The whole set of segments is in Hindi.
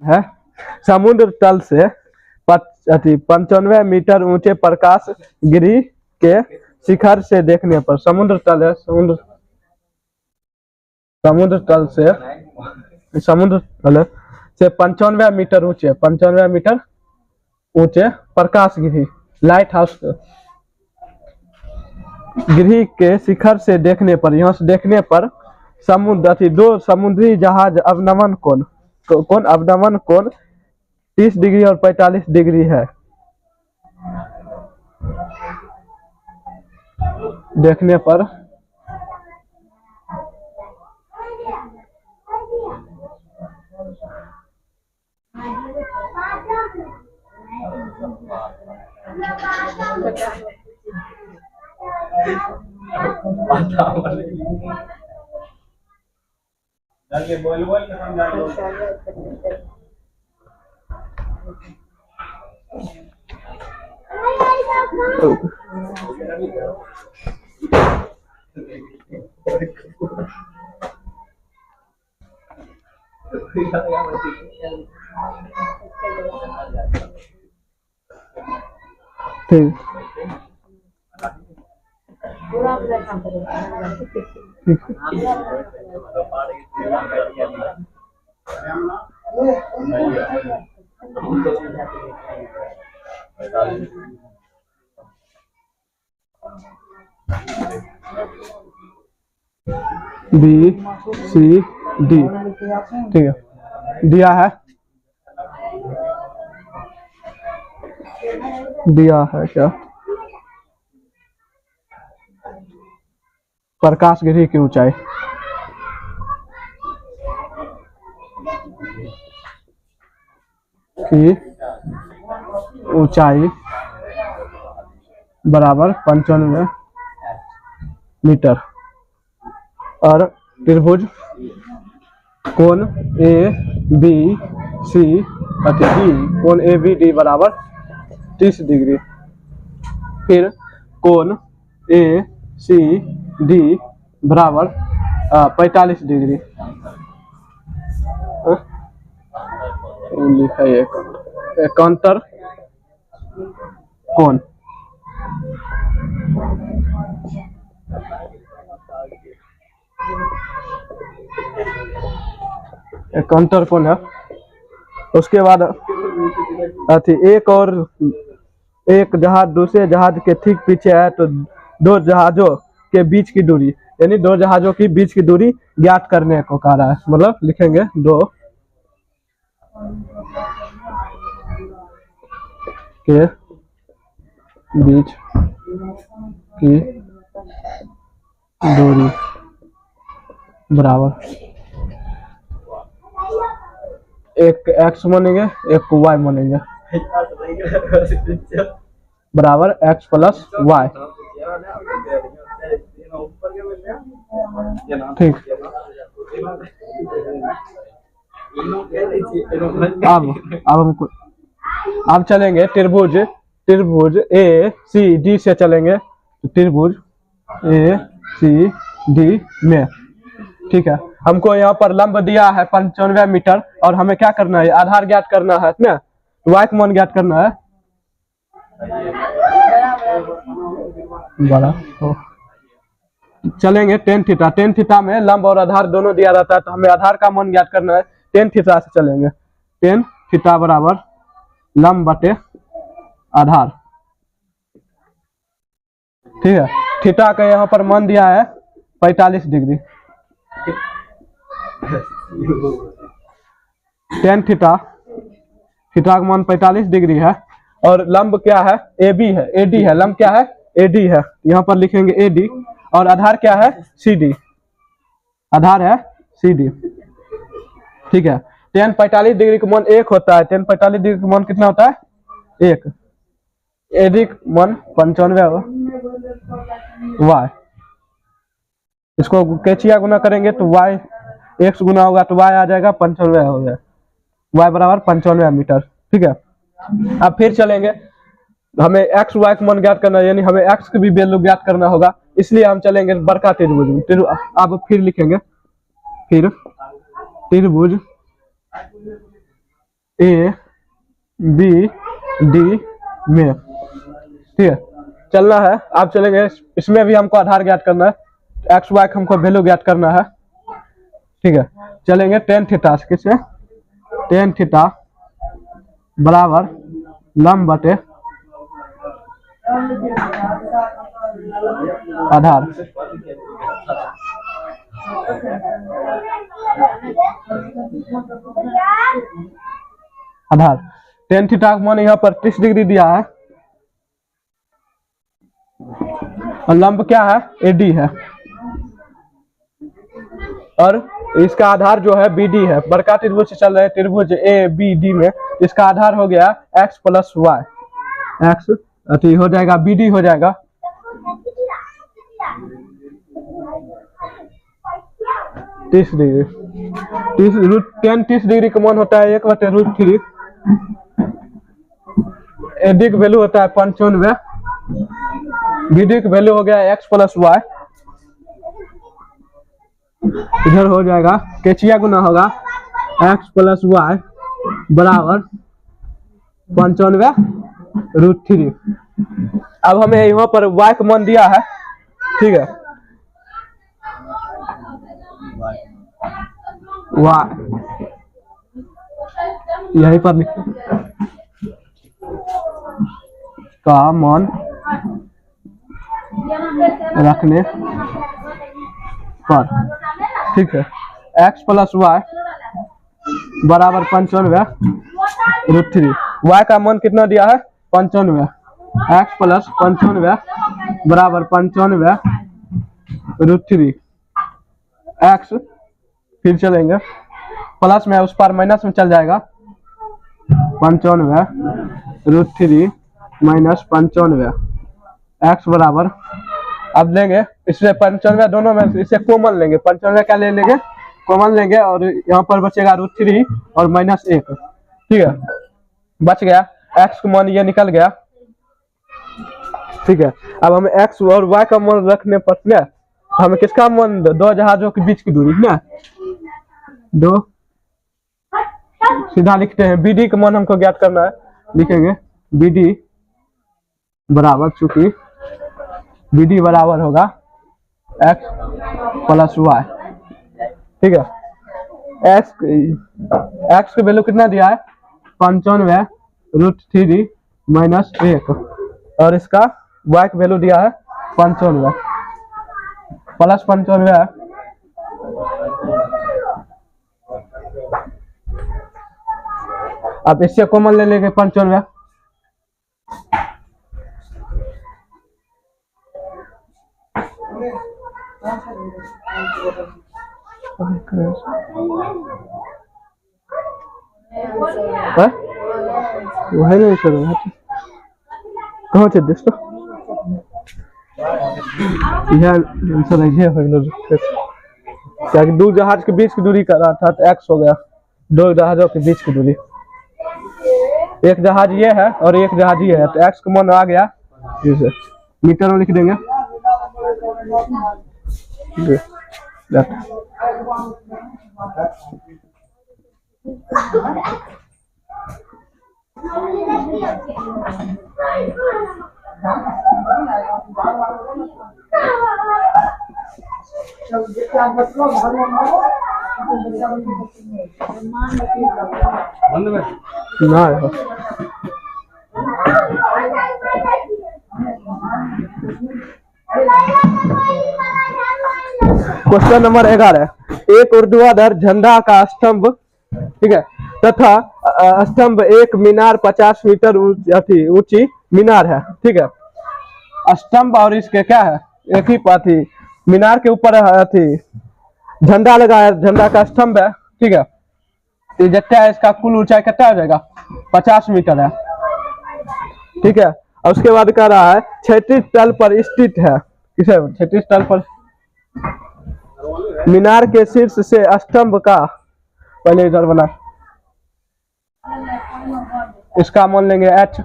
है समुद्र तल से 95 मीटर ऊंचे प्रकाश गिरी के शिखर से देखने पर समुद्र तल है समुद्र तल से 95 मीटर ऊंचे प्रकाश गिरी लाइट हाउस गिरी के शिखर से देखने पर, यहाँ से देखने पर दो समुद्री जहाज अवनमन कोण 30 डिग्री और 45 डिग्री है। देखने पर ठीक बी सी डी, ठीक है, दिया है क्या प्रकाश गिरी की ऊंचाई बराबर 95 मीटर और त्रिभुज कोण ए बी डी बराबर 30 डिग्री। फिर कोण ए सी डी बराबर 45 डिग्री। लिखा है एकांतर कोण है। उसके बाद एक जहाज दूसरे जहाज के ठीक पीछे है तो दो जहाजों के बीच की दूरी, यानी दो जहाजों की बीच की दूरी ज्ञात करने को कह रहा है। मतलब लिखेंगे दो के बीच की दूरी बराबर एक x मानेंगे एक y मानेंगे बराबर x प्लस y। ठीक, अब चलेंगे त्रिभुज ए सी डी से चलेंगे। त्रिभुज ए सी डी में, ठीक है, हमको यहाँ पर लंब दिया है 95 मीटर और हमें क्या करना है, आधार ज्ञात करना है ना, y का मान ज्ञात करना है बड़ा। तो चलेंगे tan थीटा में लंब और आधार दोनों दिया रहता है तो हमें आधार का मान ज्ञात करना है। tan थीटा से चलेंगे, tan थीटा बराबर लंब बटे आधार, ठीक है। थीटा का यहाँ पर मान दिया है 45 डिग्री। tan थीटा का मान 45 डिग्री है और लंब क्या है, AB है, AD है। लंब क्या है, AD है, यहाँ पर लिखेंगे AD। और आधार क्या है, CD, आधार है CD, ठीक है। tan 45 डिग्री का मान 1 होता है। tan 45 डिग्री का मान कितना होता है, 1। AD का मान 95 y, इसको कैचिया गुना करेंगे तो y x गुना होगा तो y आ जाएगा 95 हो गया, y बराबर 95 मीटर, ठीक है। अब फिर चलेंगे, हमें x y का मान ज्ञात करना है, यानी हमें x की भी वैल्यू ज्ञात करना होगा, इसलिए हम चलेंगे बड़का त्रिभुज में। अब फिर लिखेंगे, फिर त्रिभुज ए बी डी में, ठीक है। चलना है, आप चलेंगे, इसमें भी हमको आधार ज्ञात करना है, एक्स वाई हमको वैल्यू ज्ञात करना है, ठीक है। चलेंगे टेन थीटा से, किससे, टेन थीटा बराबर लंब बटे आधार। आधार टेन थीटा का मान यहाँ पर 30 डिग्री दिया है, और लंब क्या है, एडी है, और इसका आधार जो है बीडी है। बड़का त्रिभुज से चल रहे त्रिभुज ए बी डी में इसका आधार हो गया एक्स प्लस वाई, एक्स अति हो जाएगा बीडी हो जाएगा 30 डिग्री। 30 डिग्री का मान होता है 1/√3। एडी का वैल्यू होता है 95, बीडी का वैल्यू हो गया एक्स प्लस वाई, इधर हो जाएगा केचिया गुना होगा एक्स प्लस वाई बराबर 95√3। अब हमें यहाँ पर y का मान दिया है, ठीक है, y यहीं पर लिखो का मान रखने पर, ठीक है, x प्लस वाई बराबर 95√3। y का मान कितना दिया है 95, x प्लस 95 बराबर 95√3। x फिर चलेंगे प्लस में, उस पार माइनस में चल जाएगा, 95√3 माइनस 95, x बराबर, अब लेंगे इससे 95 दोनों में इसे कॉमन लेंगे, 95 क्या ले लेंगे, कॉमन लेंगे, और यहाँ पर बचेगा √3 और -1, ठीक है, बच गया x का मान ये निकल गया, ठीक है। अब हमें x और y का मान रखने पर ना हमें किसका मान, दो जहाजों के बीच की दूरी ना, दो सीधा लिखते हैं, BD का मान हमको ज्ञात करना है, लिखेंगे BD बराबर, चूंकि BD बराबर होगा x प्लस वाई, ठीक है। x की वैल्यू कितना दिया है 95√3 माइनस 1, और इसका y की वैल्यू दिया है 95 प्लस 95, अब इससे कॉमन ले लेंगे 95, वही नहीं कर रहा है, कहाँ थे दोस्तों, क्या दो जहाज के बीच की दूरी कर रहा था, तो x हो गया दो जहाजों के बीच की दूरी, एक जहाज ये है और एक जहाज ये है, तो x का मान आ गया, मीटर में लिख देंगे, ना क्वेश्चन नंबर 11, एक ऊर्ध्वाधर झंडा का स्तंभ, ठीक है, तथा स्तंभ एक मीनार 50 मीटर ऊंची मीनार है, ठीक है। स्तंभ और इसके क्या है, एक ही पाथी मीनार के ऊपर झंडा लगा है, झंडा का स्तंभ है, ठीक है। तो जितना है इसका कुल ऊंचाई कितना हो जाएगा 50 मीटर है, ठीक है। और उसके बाद कह रहा है क्षैतिज तल पर स्थित है, किसे क्षैतिज तल पर मीनार के शीर्ष से स्तंभ का, पहले इधर बना, इसका मान लेंगे h,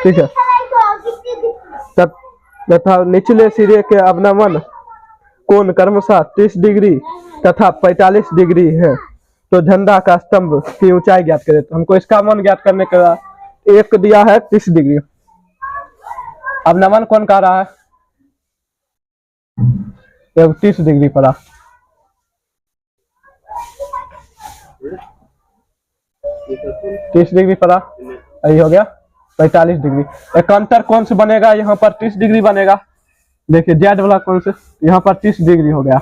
ठीक है, तथा निचले सिरे के अवनमन कोण क्रमशः 30 डिग्री तथा 45 डिग्री है तो झंडा का स्तंभ की ऊंचाई ज्ञात करें। तो हमको इसका मान ज्ञात करने का एक दिया है 30 डिग्री। अब नमन कौन कह रहा है? 30 डिग्री पड़ा। तीस डिग्री पड़ा, यही हो गया 45 डिग्री। एकांतर कौन से बनेगा? यहाँ पर 30 डिग्री बनेगा। देखिए जेड वाला कौन से, यहाँ पर 30 डिग्री हो गया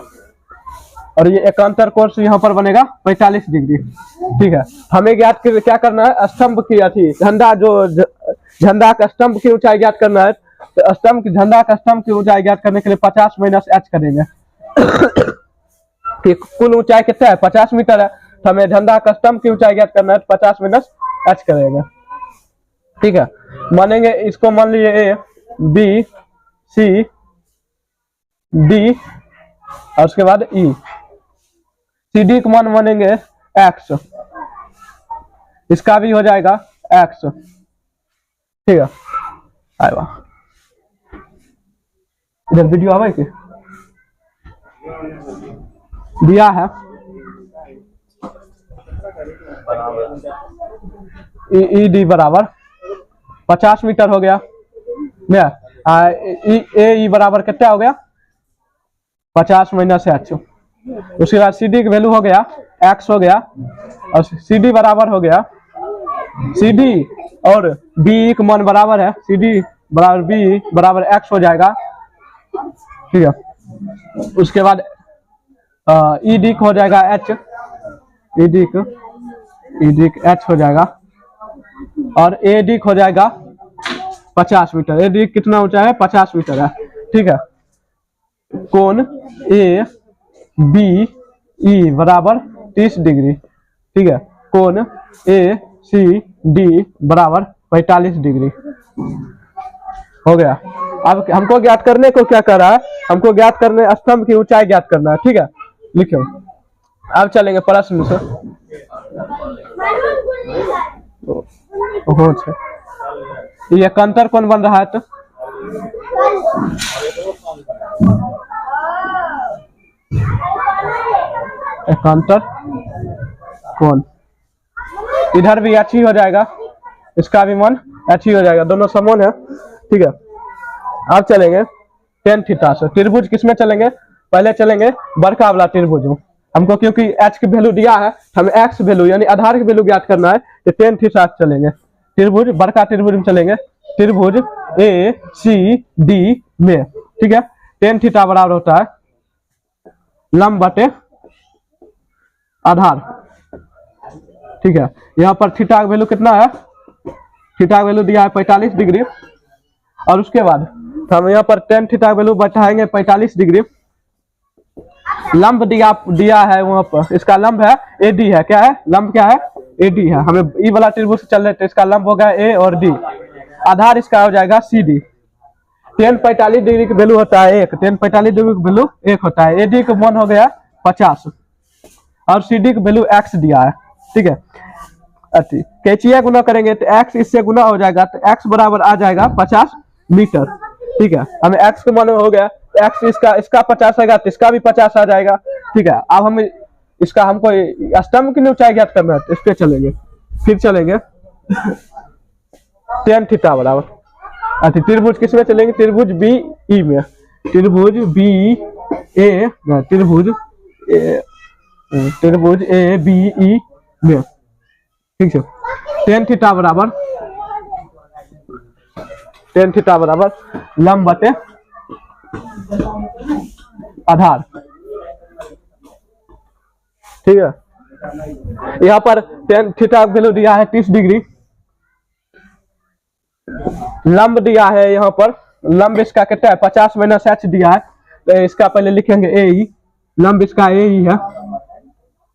और ये एकांतर कौन से यहाँ पर बनेगा 45 डिग्री। ठीक है, हमें ज्ञात क्या करना है? स्तंभ की अथी झंडा झंडा का स्तंभ की ऊंचाई ज्ञात करना है। तो झंडा का स्तंभ की ऊंचाई ज्ञात करने के लिए 50 माइनस एच करेंगे। कुल ऊंचाई कितना है? 50 मीटर है। तो हमें झंडा का स्तंभ की ऊंचाई ज्ञात करना है, 50 माइनस एच करेंगे। ठीक है, मानेंगे इसको, मान लीजिए ए बी सी डी और उसके बाद ई। सी डी का मान मानेंगे एक्स, इसका भी हो जाएगा एक्स। ठीक है, आए वाह, इधर वीडियो आवे कि दिया है ई डी बराबर 50 मीटर हो गया। ए बराबर कितना हो गया? 50 माइनस एच। उसके बाद सी डी की वैल्यू हो गया एक्स हो गया और सी डी बराबर हो गया सी डी और बी का मान बराबर है सी डी बराबर बी बराबर एक्स हो जाएगा। ठीक है, उसके बाद ई डी हो जाएगा एच, ई डी एच हो जाएगा और ए डी हो जाएगा 50 मीटर। ए डी कितना ऊंचा है? 50 मीटर है। ठीक है, कोण ए बी ई बराबर 30 डिग्री। ठीक है, कोण ए सी डी बराबर 45 डिग्री हो गया। अब हमको ज्ञात करने को क्या कर रहा है? हमको ज्ञात करने स्तंभ की ऊंचाई ज्ञात करना है। ठीक है, लिखो। अब चलेंगे प्रश्न से। ये एकांतर कौन बन रहा है? तो एकांतर कौन, इधर भी अच्छी हो जाएगा, इसका भी मान अच्छी हो जाएगा, दोनों समान है। ठीक है, अब चलेंगे टेन थीटा से। त्रिभुज किसमें चलेंगे? पहले चलेंगे बड़का वाला त्रिभुज में। हमको क्योंकि एच की वैल्यू दिया है, हमें एक्स वैल्यू यानी आधार की वैल्यू ज्ञात करना है, तो टेन थीटा से चलेंगे। त्रिभुज बड़का त्रिभुज में चलेंगे, त्रिभुज ए सी डी में। ठीक है, टेन थीटा बराबर होता है लंब बटे आधार। ठीक है, यहाँ पर थीटा का वैल्यू कितना है? थीटा का वैल्यू दिया है 45 डिग्री और उसके बाद हम यहाँ पर टेन थीटा का वैल्यू बैठाएंगे 45 डिग्री। लंब दिया है वहां पर, इसका लंब है एडी है। क्या है? लंब क्या है? एडी है। हमें ई वाला त्रिभुज से चल रहे थे, इसका लंब हो गया ए और डी। आधार इसका हो जाएगा सी डी। टेन 45 डिग्री की वैल्यू होता है 1, टेन 45 डिग्री की वैल्यू 1 होता है। एडी का मान हो गया 50 और सी डी की वैल्यू एक्स दिया है। ठीक है, अच्छी कैचिया गुना करेंगे तो एक्स इससे गुना हो जाएगा, तो एक्स बराबर आ जाएगा 50 मीटर। ठीक है, हमें एक्स का मान हो गया, एक्स इसका 50 आएगा तो इसका भी 50 आ जाएगा। ठीक है, अब हम इसका हमको स्तंभ की ऊंचाई ज्ञात करना है, तो इस पे चलेंगे। फिर चलेंगे टेन थीटा बराबर, अच्छा त्रिभुज किसमें चलेंगे? त्रिभुज बी ई में। त्रिभुज बी ए त्रिभुज ए बी ई में। ठीक है, टेन थीटा बराबर लंब बटे आधार। ठीक है, यहाँ पर टेन थीटा वैल्यू दिया है 30 डिग्री। लंब दिया है यहाँ पर, लंब इसका कितना है? 50 माइनस एच दिया है, तो इसका पहले लिखेंगे ए ई। लंब इसका ए ई है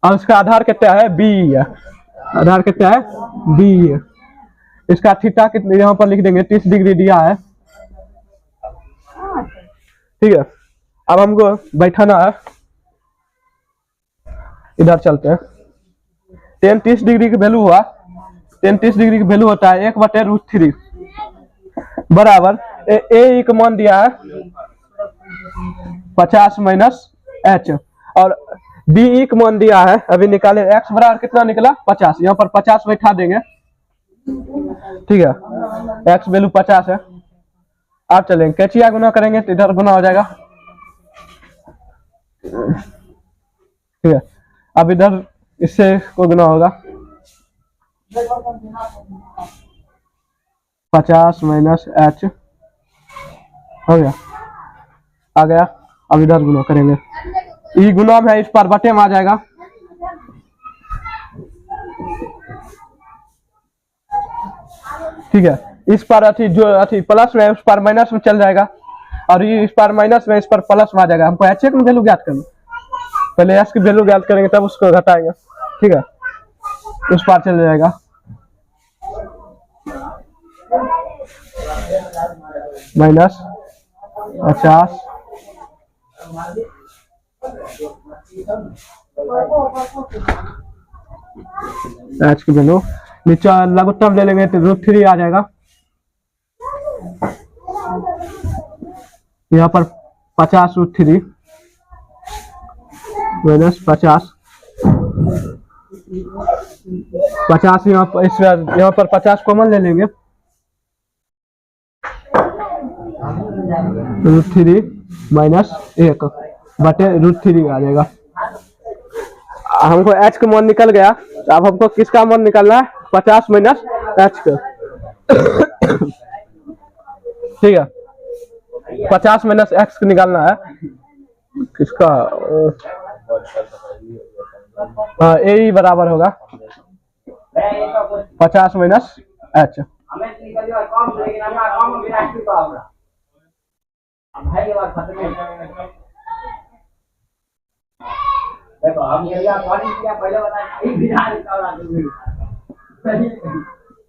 और इसका आधार कितना है? बी है। आधार कितना है? बी है। इसका थीटा कितने यहाँ पर लिख देंगे 30 डिग्री दिया है। ठीक है, अब हमको बैठाना है, इधर चलते हैं। टेन 30 डिग्री की वैल्यू हुआ, टेन 30 डिग्री की वैल्यू होता है 1/√3 बराबर ए का मान दिया है 50 माइनस एच और डी का मान दिया है, अभी निकाले। एक्स बराबर कितना निकला 50, यहाँ पर 50 बैठा देंगे, ठीक है। एक्स वैल्यू 50 है। आप चलेंगे कैचिया गुना करेंगे तो इधर गुना हो जाएगा, ठीक है। अब इधर इससे को गुना होगा 50 माइनस एच हो गया, आ गया। अब इधर गुना करेंगे, ई गुना में है, इस पर बटे में आ जाएगा, ठीक है। इस पर अथी जो अथी प्लस में है उस पर माइनस में चल जाएगा, और ये इस पर माइनस में इस पर प्लस में आ जाएगा। हमको एच की वैल्यू ज्ञात करना, पहले एस की वैल्यू ज्ञात करेंगे तब उसको घटाएंगे, ठीक है। उस पर चल जाएगा माइनस 50 एच की वैल्यू नीचे लघुत्तम ले लेंगे तो √3 आ जाएगा। यहाँ पर 50 √3 माइनस 50 यहाँ पर यहाँ पर 50 कॉमन ले लेंगे, √3 माइनस 1 बटे √3 आ जाएगा। हमको एच का मान निकल गया, तो अब हमको किसका मान निकालना है 50 माइनस एच का, ठीक है। 50 माइनस एक्स का निकालना है, किसका हाँ ए बराबर होगा 50 माइनस एच।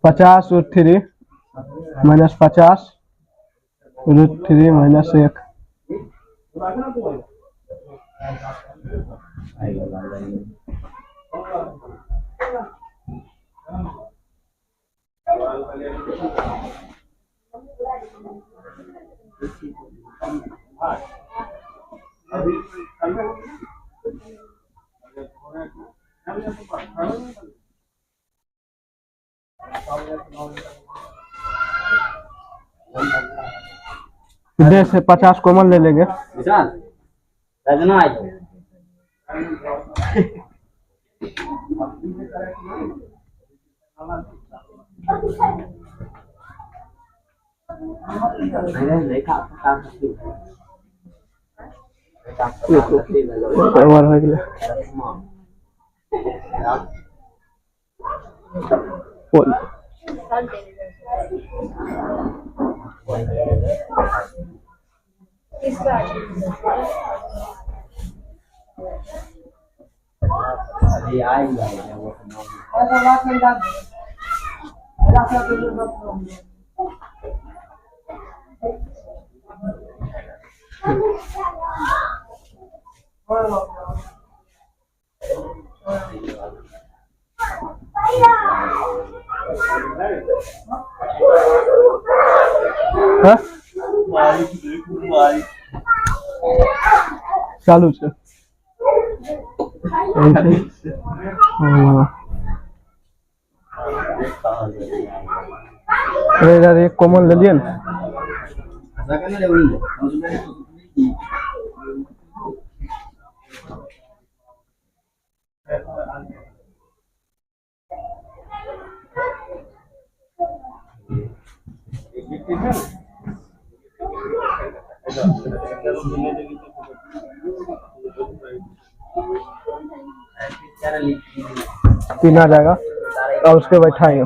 पचास √3 माइनस 50 √3 माइनस 1, इधर से 50 कॉमन ले लेंगे, चालू से इधर एक कॉमन ले लिए ना, तीन आ जाएगा और उसके बैठाएंगे।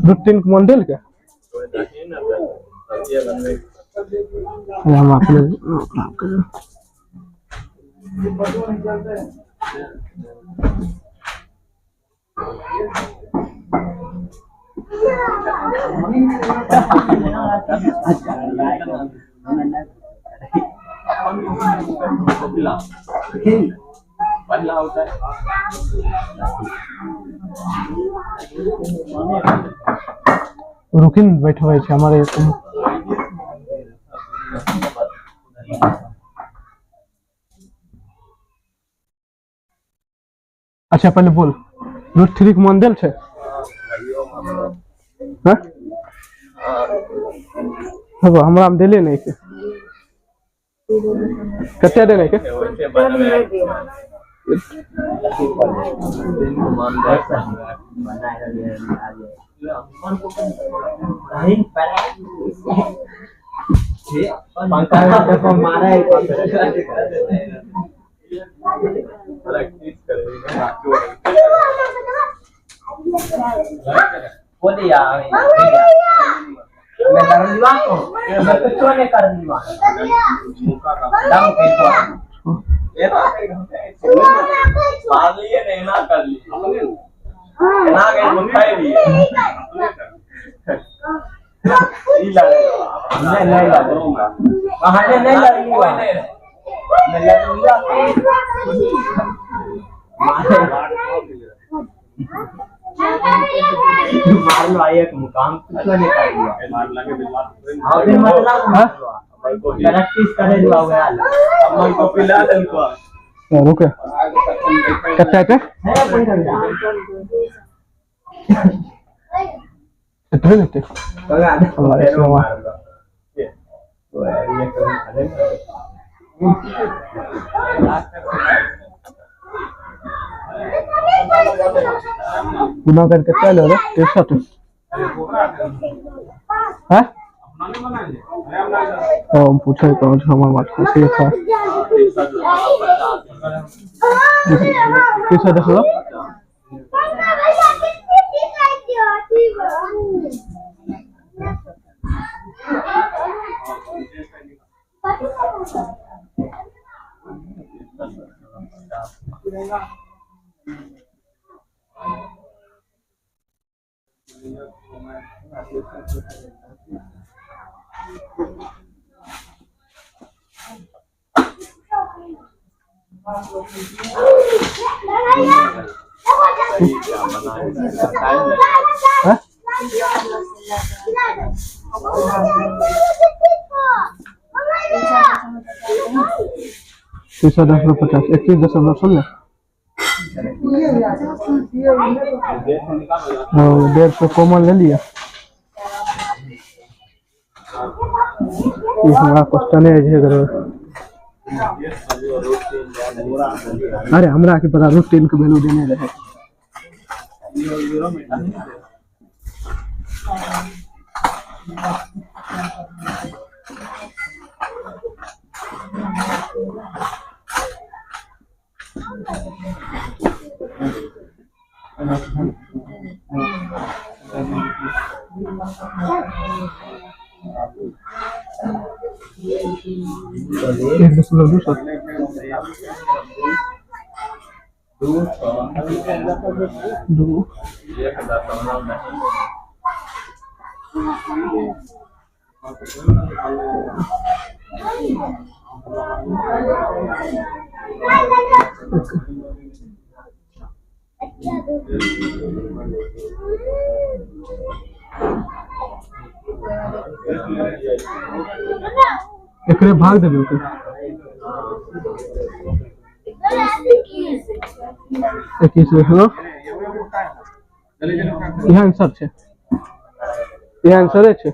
√3 मंदिर क्या हम अपने पहला होता है रुकिन बैठे छे हमारे अच्छा पहले बोल √3 के मान देल छे हां हो हमरा में देले नहीं के कते देने के बोलिया मैं कर दिवा को मैं तो छोने कर दिवा दम के तो ये ना मार लिए नहीं ना कर ली ना के मुठाई लिए नहीं लगेगा कहां से नहीं लगेगा मैं लगूंगा मार लो आए एक मुकाम कुछ नहीं कर दिया मार लगे हां दिन मतलब प्रैक्टिस करे हुआ है अम्मा को पिला दे को रुक कत्ता के कितने लेते लगा दे हमारे मार ये गुना करके चलो रे 63 हैं तो हम पूछे तो हमारा बात कैसे था कैसा देखो पैसा 10.50 21.16 150 कॉमन ले लिया हमारा क्वेश्चन है अरे हमरा के पता √3 के वैल्यू देने रहे एकरे भाग देबे ओके 21 लिख लो यहाँ आंसर छे यहाँ आंसर है छे